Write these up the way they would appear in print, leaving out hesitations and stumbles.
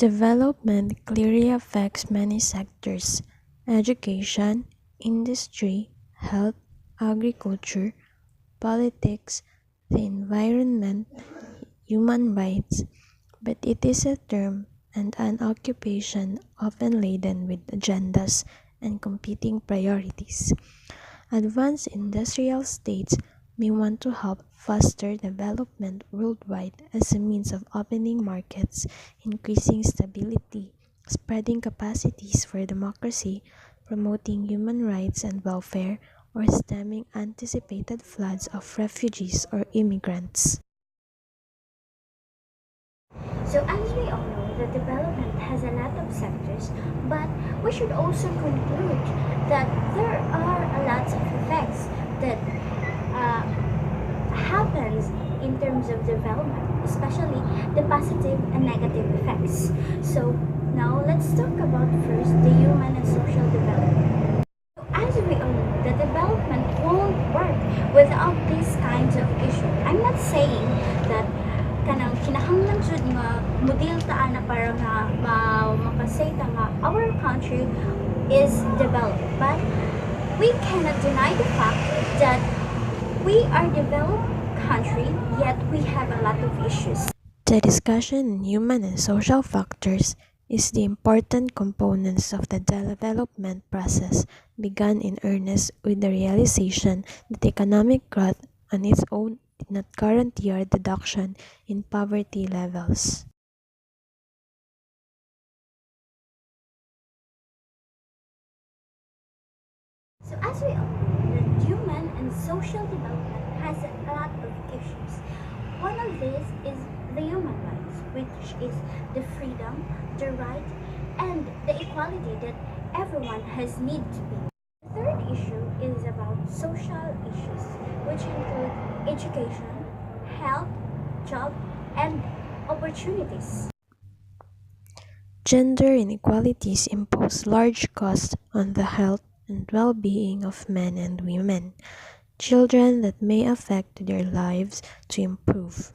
Development clearly affects many sectors: education, industry, health, agriculture, politics, the environment, human rights, but it is a term and an occupation often laden with agendas and competing priorities. Advanced industrial states may want to help foster development worldwide as a means of opening markets, increasing stability, spreading capacities for democracy, promoting human rights and welfare, or stemming anticipated floods of refugees or immigrants. So as we all know, the development has a lot of sectors, but we should also conclude that there are a lot of effects that uh, happens in terms of development, especially the positive and negative effects. So now let's talk about first the human and social development. As we all know, the development won't work without these kinds of issues. I'm not saying that kanang kinahanglan jud nga model ta na para nga makasay ta nga our country is developed, but we cannot deny the fact that we are developed country, yet we have a lot of issues. The discussion on human and social factors is the important components of the development process began in earnest with the realization that economic growth on its own did not guarantee a reduction in poverty levels. So as we all know, that human and social development has a lot of issues. One of these is the human rights, which is the freedom, the right, and the equality that everyone has need to be. The third issue is about social issues, which include education, health, job, and opportunities. Gender inequalities impose large costs on the health and well-being of men and women, children that may affect their lives to improve.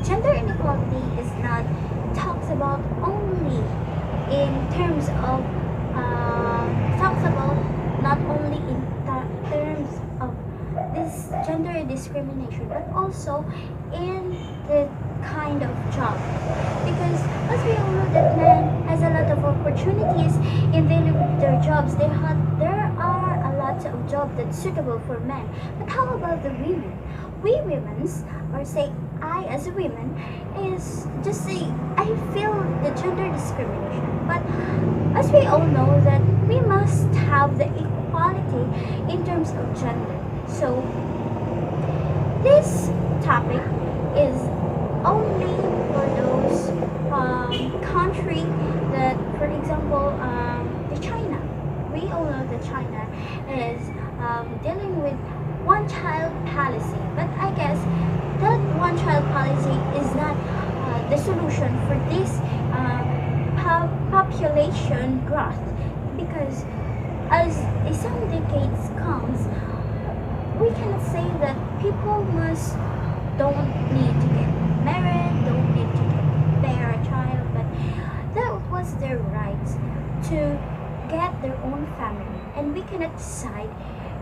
Gender inequality is not talks about only in terms of talks about not only in terms of this gender discrimination, but also in the kind of job, because as we all know that men has a lot of opportunities in dealing with their jobs. There are a lot of jobs that's suitable for men, but how about the women? We women's, or say I as a woman, is just say I feel the gender discrimination, but as we all know that we must have the equality in terms of gender. So this topic is only for those country that, for example, the China. We all know that China is dealing with one-child policy, but I guess that one-child policy is not the solution for this population growth, because as some decades comes, we cannot say that people must don't need to get married, don't need to bear a child, but that was their right to get their own family, and we cannot decide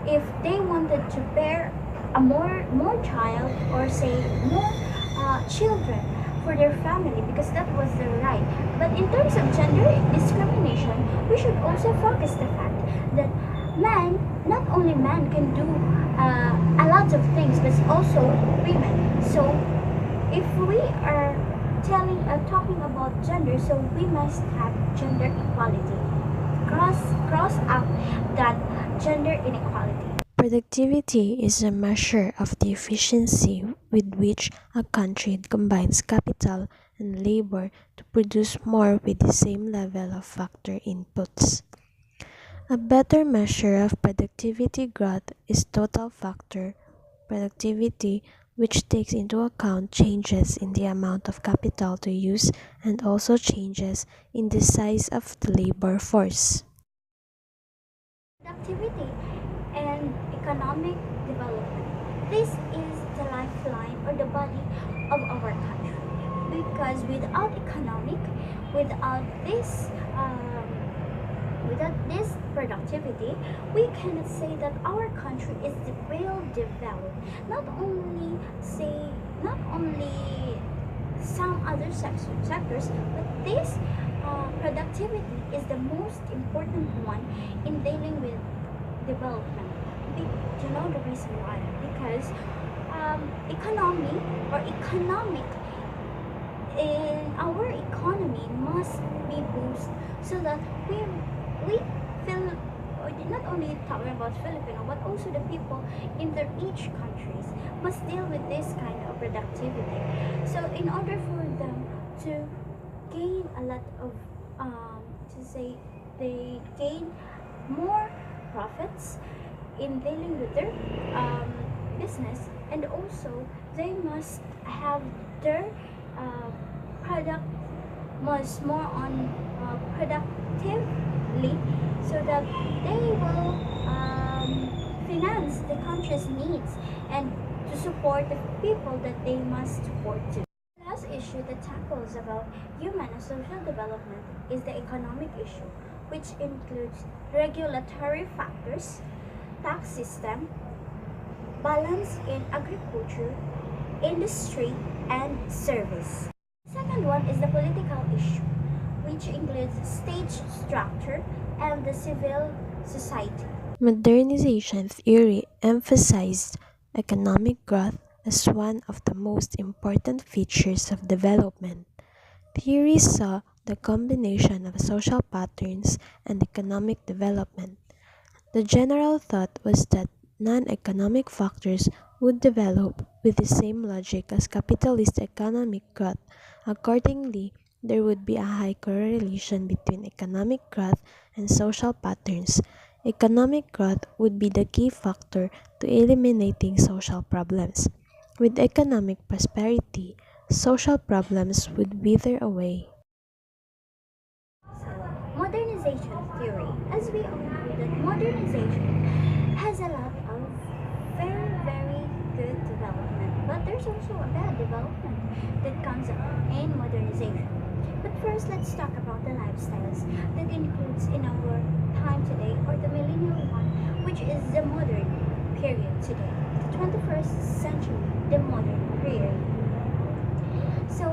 if they wanted to bear a more child, or say more children for their family, because that was their right. But in terms of gender discrimination, we should also focus the fact that man, not only man can do a lot of things, but also women. So if we are talking about gender, so we must have gender equality. Cross out that gender inequality. Productivity is a measure of the efficiency with which a country combines capital and labor to produce more with the same level of factor inputs. A better measure of productivity growth is total factor productivity, which takes into account changes in the amount of capital to use and also changes in the size of the labor force. Productivity and economic development. This is the lifeline or the body of our country. because without this um, without this productivity, we cannot say that our country is well developed. Not only some other sectors, but this productivity is the most important one in dealing with development. Do you know the reason why? Because economy or economic in our economy must be boosted so that we feel not only talking about Filipino but also the people in the each countries must deal with this kind of productivity. So in order for them to gain a lot of to say they gain more profits in dealing with their business, and also they must have their uh, product much more on productively so that they will finance the country's needs and to support the people that they must support too. The last issue that tackles about human and social development is the economic issue, which includes regulatory factors, tax system, balance in agriculture, industry, and service. Second one is the political issue, which includes state structure and the civil society. Modernization theory emphasized economic growth as one of the most important features of development. Theory saw the combination of social patterns and economic development. The general thought was that non-economic factors would develop with the same logic as capitalist economic growth. Accordingly, there would be a high correlation between economic growth and social patterns. Economic growth would be the key factor to eliminating social problems. With economic prosperity, social problems would wither away. So, modernization theory. As we all know that modernization has a lot of very, very good development, but there's also a bad development that comes up in modernization. But first, let's talk about the lifestyles that includes in our time today, or the millennial one, which is the modern period today, the 21st century, the modern period. So,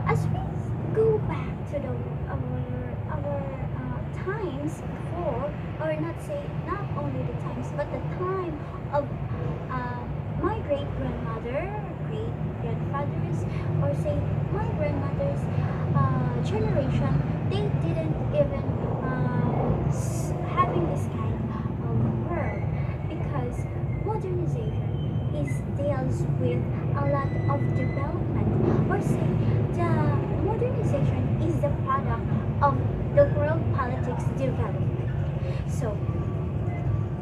as we go back to the our times before, or not only the times, but the time of my great grandmother, great grandfathers, or say my grandmother's generation, they didn't even having this kind of word, because modernization is deals with a lot of development, or say the modernization is the product of the world politics development. So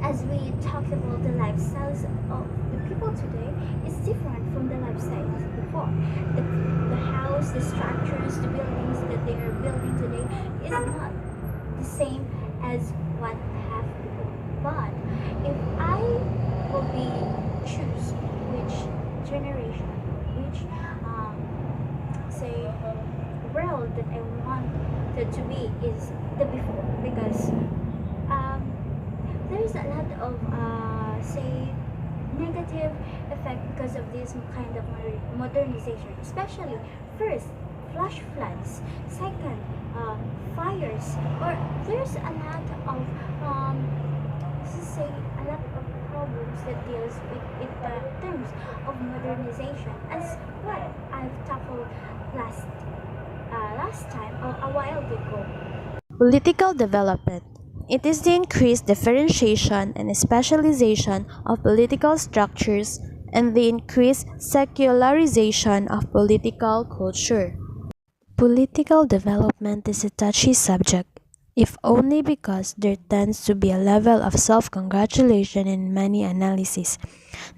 as we talked about the lifestyles of the people today is different from the lifestyles before. The house, the structures, the buildings that they are building today is not the same as what have before. But if I will be choose which generation, which say world that I wanted to be is the before, because there's a lot of say negative effect because of this kind of modernization, especially first flash floods, second fires, or there's a lot of say a lot of problems that deals with in terms of modernization, as what I've tackled last time or a while ago. Political development. It is the increased differentiation and specialization of political structures and the increased secularization of political culture. Political development is a touchy subject, if only because there tends to be a level of self-congratulation in many analyses,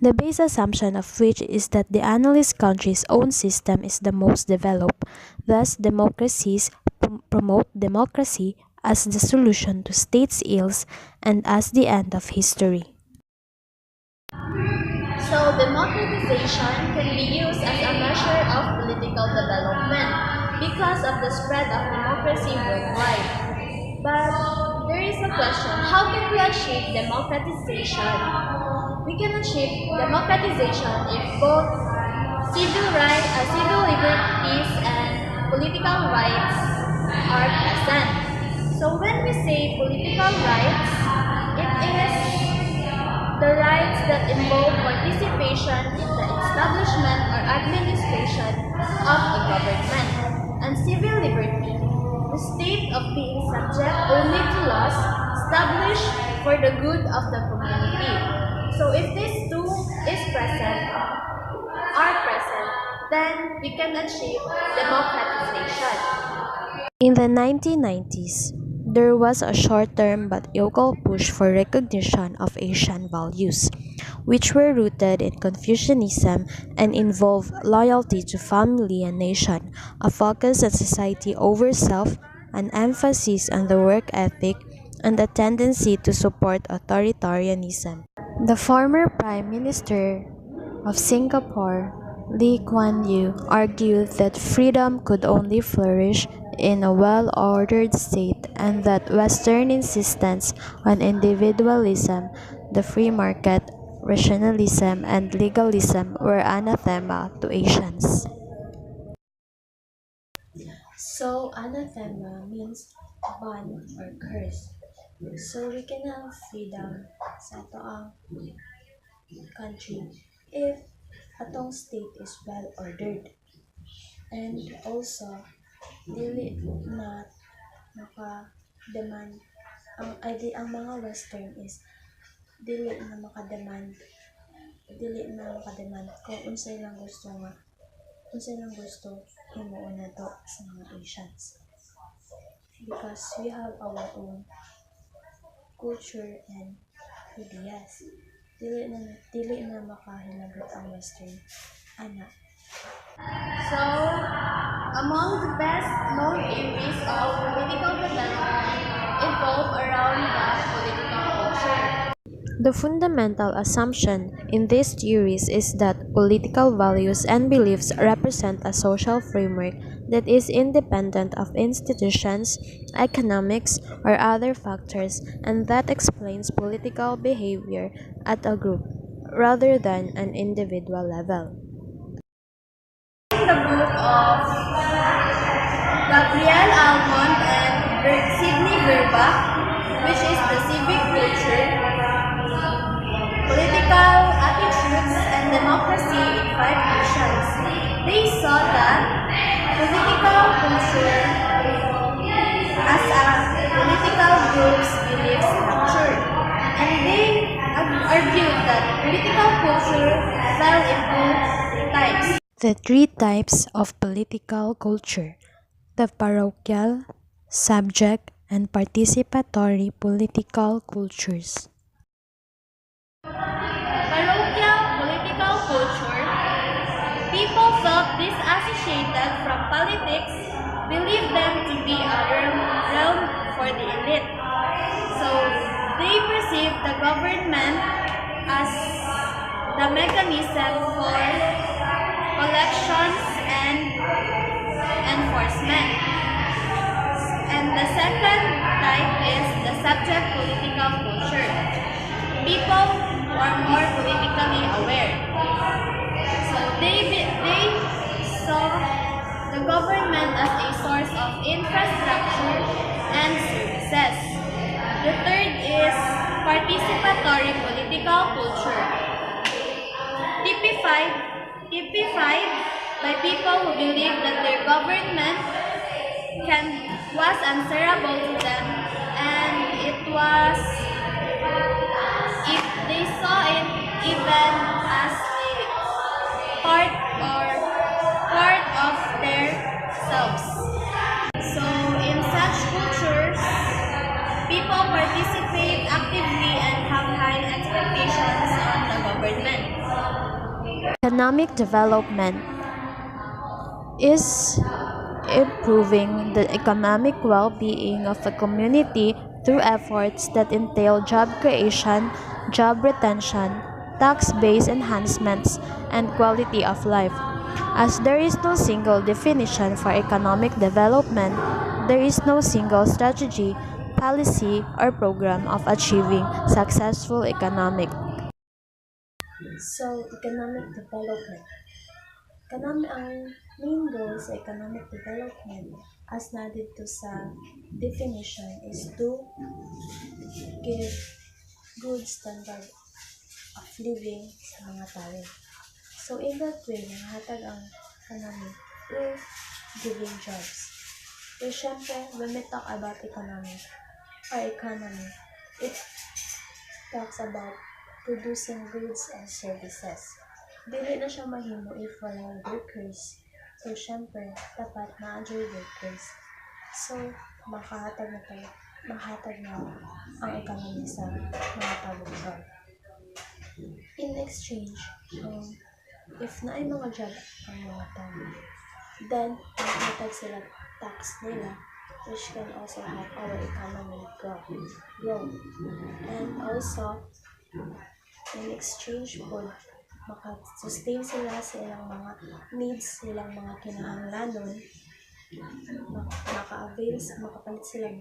the base assumption of which is that the analyst country's own system is the most developed. Thus, democracies promote democracy as the solution to states' ills and as the end of history. So democratization can be used as a measure of political development because of the spread of democracy worldwide. But there is a question, how can we achieve democratization? We can achieve democratization if both civil liberties and political rights are present. So when we say political rights, it is the rights that involve participation in the establishment or administration of a government. And civil liberty, the state of being subject only to laws established for the good of the community. So if these two are present, then we can achieve democratization. In the 1990s, there was a short-term but vocal push for recognition of Asian values, which were rooted in Confucianism and involved loyalty to family and nation, a focus on society over self, an emphasis on the work ethic, and a tendency to support authoritarianism. The former Prime Minister of Singapore, Lee Kuan Yew, argued that freedom could only flourish in a well-ordered state and that Western insistence on individualism, the free market, rationalism, and legalism were anathema to Asians. So, anathema means ban or curse. So, we can have freedom sa ato country if atong state is well ordered, and also dili na maka-demand ang mga western is dili na maka-demand kung unsay lang gusto himuon nato sa mga Asians, because we have our own culture and ideas. Dili na makahinagot ang western ana. So, among the best known theories of political development evolve around the political culture. The fundamental assumption in these theories is that political values and beliefs represent a social framework that is independent of institutions, economics, or other factors, and that explains political behavior at a group rather than an individual level. In the book of Gabriel Almond and Sidney Verbach, which is the civic culture, political attitudes, and democracy in 5 nations, they saw that political culture as a political group's belief structure, and they argued that political culture fell into 3 types. The 3 types of political culture: the parochial, subject, and participatory political cultures. Parochial political culture, people felt disassociated from politics, believed them to be a realm for the elite. So they perceived the government as the mechanism for collections and enforcement. And the second type is the subject political culture. People who are more politically aware. So they saw the government as a source of infrastructure and services. The third is participatory political culture. Typified by people who believe that their government was answerable to them, and they saw it even as a part of their selves. So in such cultures, people participate actively and have high expectations on the government. Economic development is improving the economic well-being of a community through efforts that entail job creation, job retention, tax-based enhancements, and quality of life. As there is no single definition for economic development, there is no single strategy, policy, or program of achieving successful economic. So, economic development. Ang main goal sa economic development as na dito sa definition is to give good standard of living sa mga tao. So, in that way, nanghatag ang economic through giving jobs. So, syempre, when we talk about economy, it talks about producing goods and services. Dili na siya mahimo if walang workers. So, syempre, dapat na-enjoy workers. So, makahatag na ang economy sa mga tawag job. In exchange, if naay mga job ang mga tao, then makahatag sila tax nila, which can also help our economy grow. And also, in exchange po, makasustain sila sa ilang mga needs, silang mga kinahanglanon, makapalit sila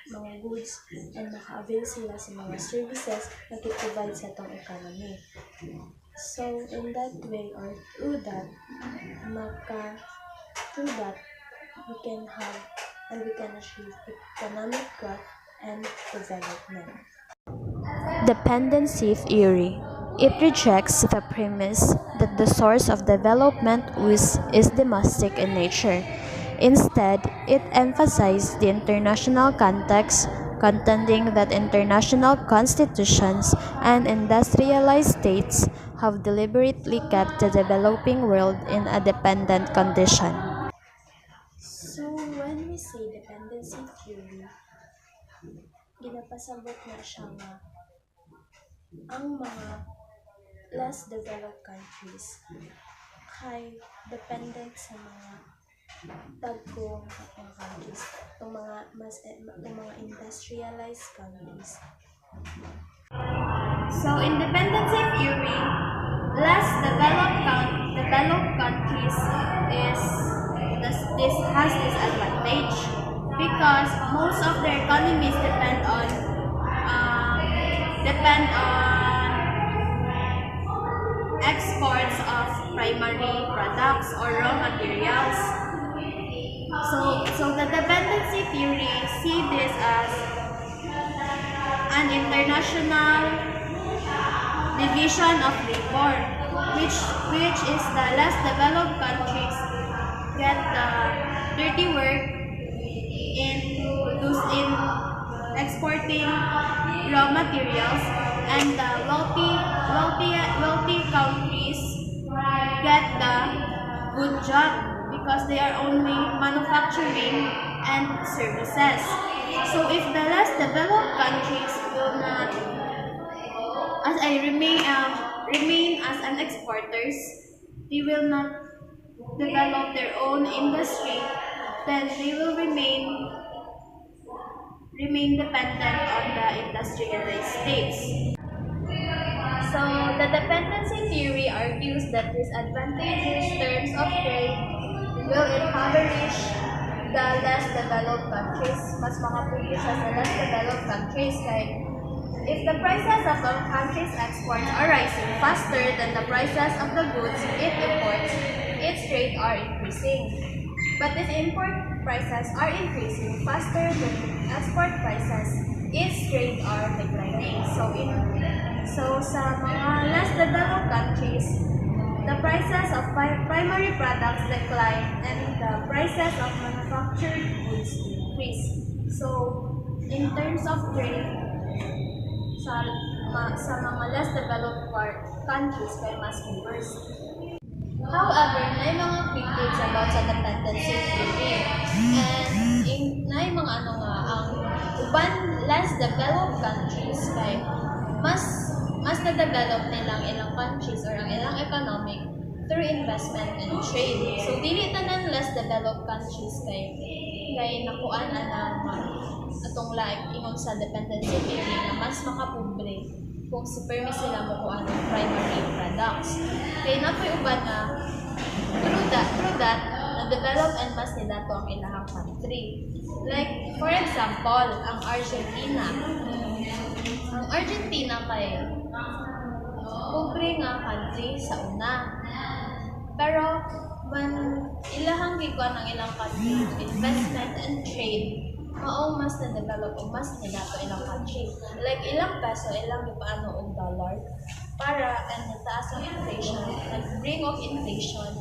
mga goods, and maka-avail sila sa mga services na provide sa itong economy. So, in that way, or through that, we can have and we can achieve economic growth and development. Dependency theory. It rejects the premise that the source of development is domestic in nature. Instead, it emphasizes the international context, contending that international constitutions and industrialized states have deliberately kept the developing world in a dependent condition. So, when we say dependency theory, ginapasabot na siya nga ang mga less developed countries kay dependent sa mga dagkong mga countries, itong mga industrialized countries. So, in dependency theory, less developed countries this has this advantage because most of their economies depend on exports of primary products or raw materials. So the dependency theory see this as an international division of labor, which is the less developed countries get the dirty work in exporting raw materials, and the wealthy countries get the good job because they are only manufacturing and services. So if the less developed countries will not remain as an exporters, they will not develop their own industry, then they will remain dependent on the industrialized states. So the dependency theory argues that disadvantageous terms of trade will impoverish the less developed countries. Mas makapugi siya sa less developed countries kay if the prices of the country's exports are rising faster than the prices of the goods it imports, its trade are increasing. But if import prices are increasing faster than export prices, its trade are declining. So sa mga less developed countries, the prices of primary products decline and the prices of manufactured goods increase. So in terms of trade, sa mga less developed countries kay mas worse. However, may mga critics about sa dependency theory and may mga ang uban less developed countries kay mas na-develop nilang ilang countries or ang ilang economic through investment and trade. So dili tanan less developed countries kay nakuan atong ingon sa dependency theory na mas makapobre kung si permi sila mo kung anong primary products. Kaya na po uban na through that na-develop and mas nila to ang ilahang country. Like, for example, ang Argentina. Ang Argentina kay pobre nga country sa una. Pero, when ilahang gikuan ng ilang country, investment and trade, mao mas na-develop o mas nila to ilang country. Like, ilang peso, ilang ipaano og dollar para and nataas ang inflation, nag-bring of inflation,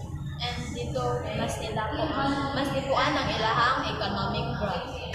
and dito mas nila po mas dipuan ang ilahang economic growth.